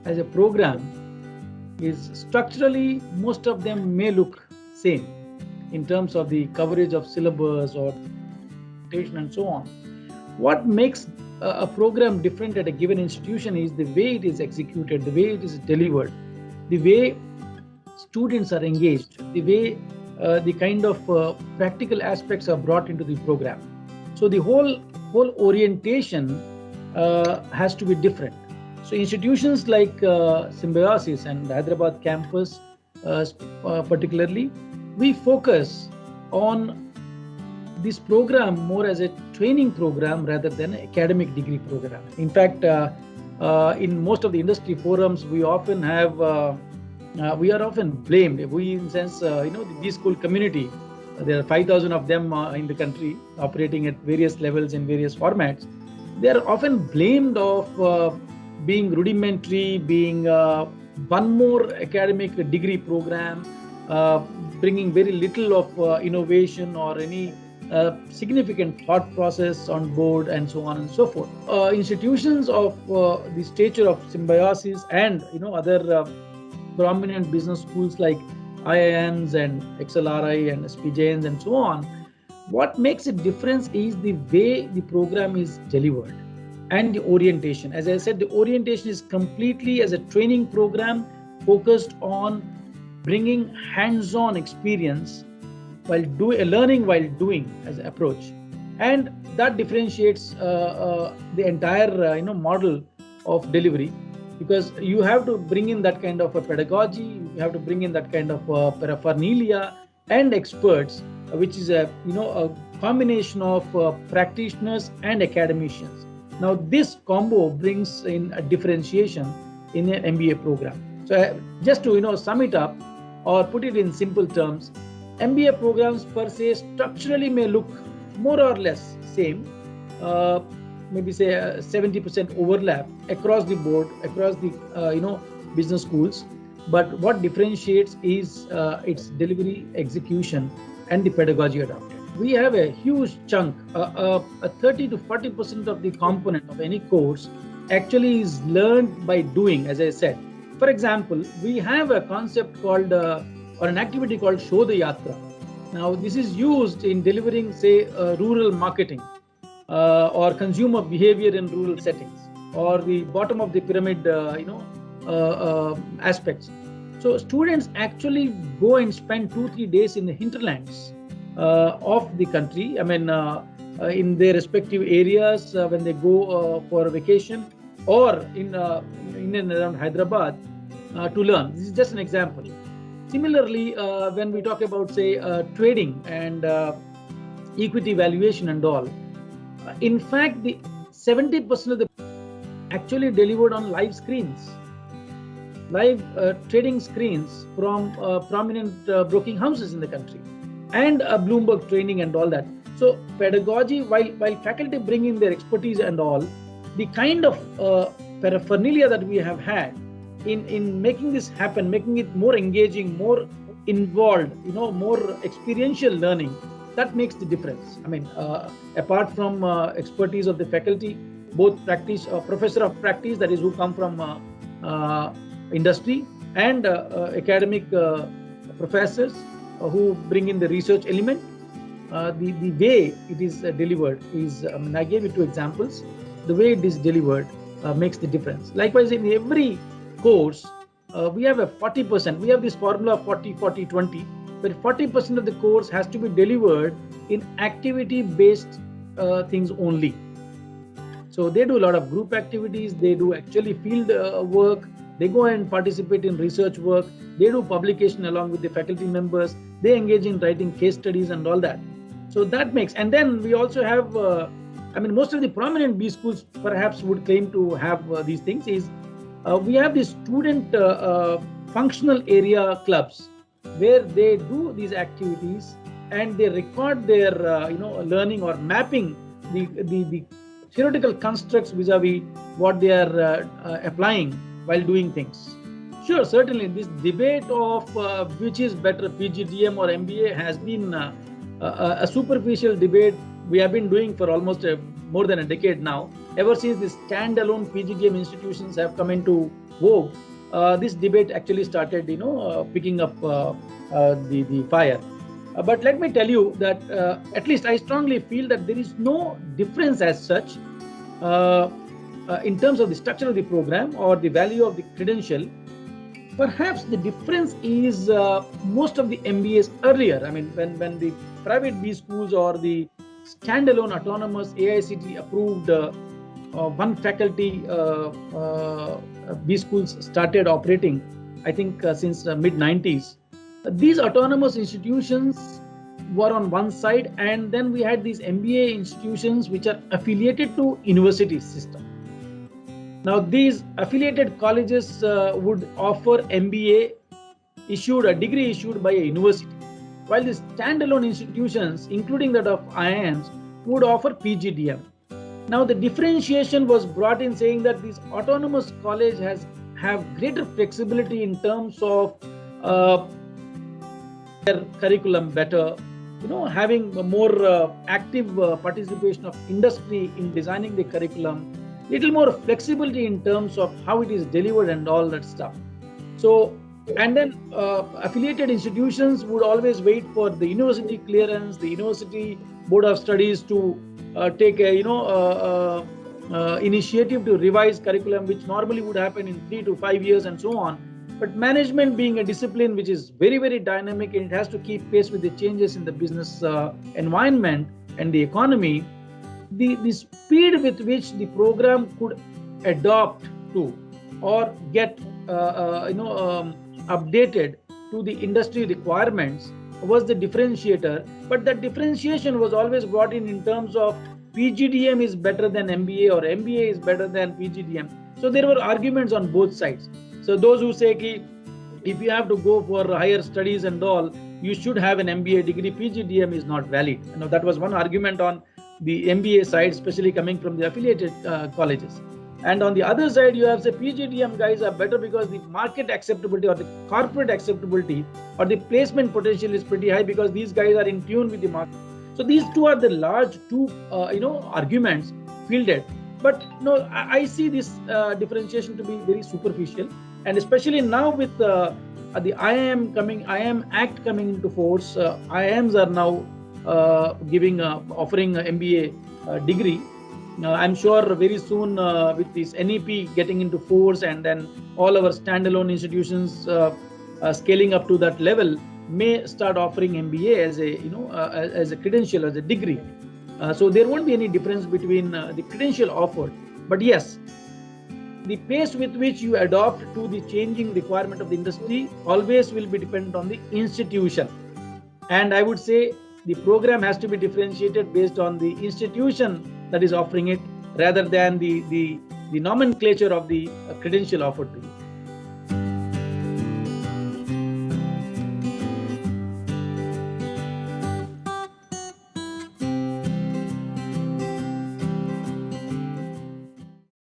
as a program is structurally, most of them may look same in terms of the coverage of syllabus or documentation and so on. What makes a program different at a given institution is the way it is executed, the way it is delivered, the way students are engaged, the way the kind of practical aspects are brought into the program. So the whole orientation has to be different. So institutions like Symbiosis and the Hyderabad campus particularly, we focus on this program more as a training program rather than an academic degree program. In fact, in most of the industry forums, we often have we are often blamed. We, in sense, the B-school community, there are 5,000 of them in the country operating at various levels in various formats. They are often blamed of being rudimentary, being one more academic degree program, bringing very little of innovation or any significant thought process on board, and so on and so forth. Institutions of the stature of Symbiosis and other prominent business schools like IIMs and XLRI and SPJNs and so on, what makes a difference is the way the program is delivered and the orientation. As I said, the orientation is completely as a training program focused on bringing hands-on experience while learning while doing as an approach, and that differentiates the entire model of delivery, because you have to bring in that kind of a pedagogy, you have to bring in that kind of paraphernalia and experts, which is a combination of practitioners and academicians. Now this combo brings in a differentiation in an MBA program. So just to sum it up or put it in simple terms, MBA programs per se structurally may look more or less same, maybe say 70% overlap across the board, across the business schools. But what differentiates is its delivery, execution, and the pedagogy adopted. We have a huge chunk, a 30 to 40% of the component of any course actually is learned by doing, as I said. For example, we have a concept called or an activity called Shodha Yatra. Now, this is used in delivering, say, rural marketing or consumer behavior in rural settings, or the bottom of the pyramid, aspects. So students actually go and spend 2-3 days in the hinterlands of the country. I mean, in their respective areas when they go for a vacation, or in and around Hyderabad to learn. This is just an example. Similarly, when we talk about, say, trading and equity valuation and all, in fact, the 70% of the actually delivered on live screens, live trading screens from prominent broking houses in the country, and Bloomberg training and all that. So pedagogy, while faculty bring in their expertise and all, the kind of paraphernalia that we have had in making this happen, making it more engaging, more involved, more experiential learning, that makes the difference. I mean, apart from expertise of the faculty, both professor of practice, that is who come from industry, and academic professors who bring in the research element, the way it is delivered is, I gave you 2 examples. The way it is delivered makes the difference. Likewise, in every course, we have a 40%. We have this formula of 40-40-20, but 40% of the course has to be delivered in activity-based things only. So they do a lot of group activities. They do actually field work. They go and participate in research work. They do publication along with the faculty members. They engage in writing case studies and all that. So that makes, and then we also have, most of the prominent B schools perhaps would claim to have these things, is we have the student functional area clubs where they do these activities and they record their learning or mapping the theoretical constructs vis-a-vis what they are applying while doing things. Sure, certainly this debate of which is better, PGDM or MBA, has been a superficial debate we have been doing for almost more than a decade now. Ever since the standalone PGDM institutions have come into vogue, this debate actually started, picking up the fire. But let me tell you that at least I strongly feel that there is no difference as such in terms of the structure of the program or the value of the credential. Perhaps the difference is most of the MBAs earlier. I mean, when the private B schools or the standalone autonomous AICTE approved one faculty B schools started operating, I think since mid 90s. These autonomous institutions were on one side, and then we had these MBA institutions which are affiliated to university system. Now, these affiliated colleges would offer MBA a degree issued by a university, while the standalone institutions, including that of IIMs, would offer PGDM. Now, the differentiation was brought in saying that these autonomous colleges have greater flexibility in terms of their curriculum better, having more active participation of industry in designing the curriculum, little more flexibility in terms of how it is delivered and all that stuff. So, and then affiliated institutions would always wait for the university clearance, the university board of studies to take a initiative to revise curriculum, which normally would happen in 3 to 5 years and so on. But management being a discipline which is very, very dynamic, and it has to keep pace with the changes in the business environment and the economy, the speed with which the program could adopt to or get updated to the industry requirements was the differentiator. But that differentiation was always brought in terms of PGDM is better than MBA or MBA is better than PGDM. So there were arguments on both sides. So those who say ki if you have to go for higher studies and all, you should have an MBA degree, PGDM is not valid. That was one argument on the MBA side, especially coming from the affiliated colleges. And on the other side, you have the PGDM guys are better because the market acceptability or the corporate acceptability or the placement potential is pretty high because these guys are in tune with the market. So these two are the large arguments fielded. But I see this differentiation to be very superficial, and especially now with the IIM Act coming into force, IIMs are now offering an MBA degree. I'm sure very soon with this NEP getting into force, and then all our standalone institutions scaling up to that level may start offering MBA as a credential, as a degree. So there won't be any difference between the credential offered. But yes, the pace with which you adopt to the changing requirement of the industry always will be dependent on the institution. And I would say the program has to be differentiated based on the institution that is offering it rather than the nomenclature of the credential offered to you.